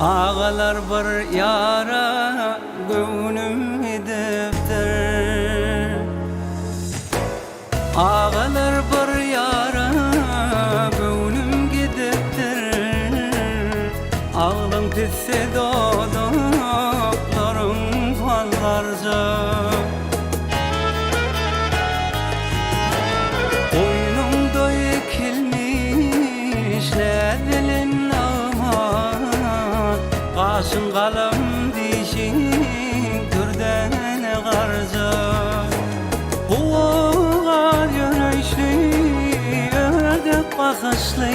Ağalar bir yara göğnüm edipdir. Ağalar bir yara göğnüm gidipdir. Ağlım titse dodaklarım fallarca. Boynumda ekilmiş lezzelin aman, Qaşın qalım dişin türdene qarca. Oğal yönüşlü ördek bakışlı,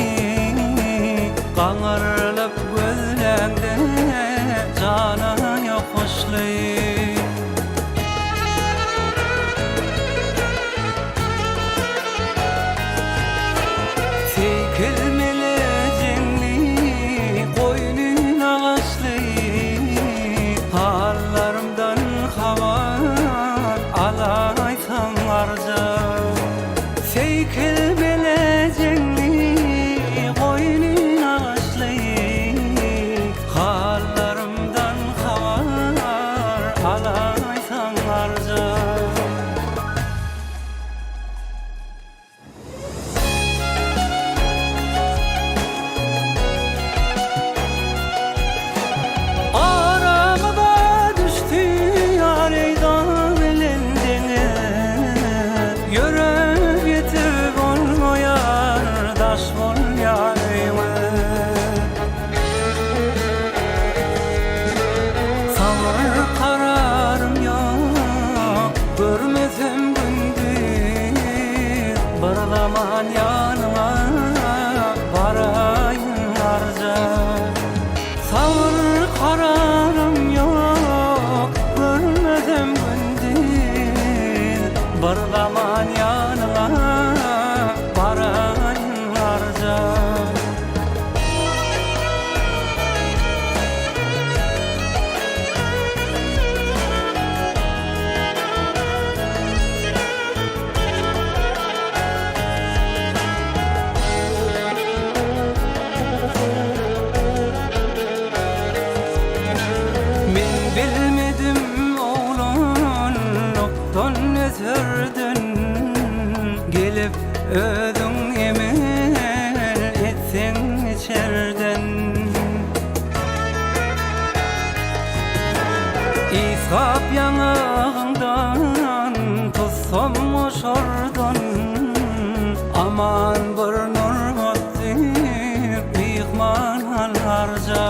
Qaňarlyp gözlerinde cana yoquşly. Tekilmeli jengli koynun ağaçly, Hallarımdan habar alaysan arca. Tekilmeli jengli koynun ağaçly, Hallarımdan habar alaysan arca. Görmezem gündüz bir zaman yanıma varayın arca. Savur kararım yok, görmezem gündüz bir zaman yanıma varayın arca. Bilmedim oğlan noktan ötürdün, Gelip ödün emel etsen içerden. İshap yanağından tutsam oşordan, Aman bir nur battık mihman harca.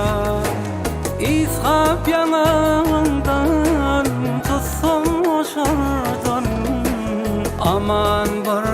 İshap yanağından tutsam oşordan, Aman bir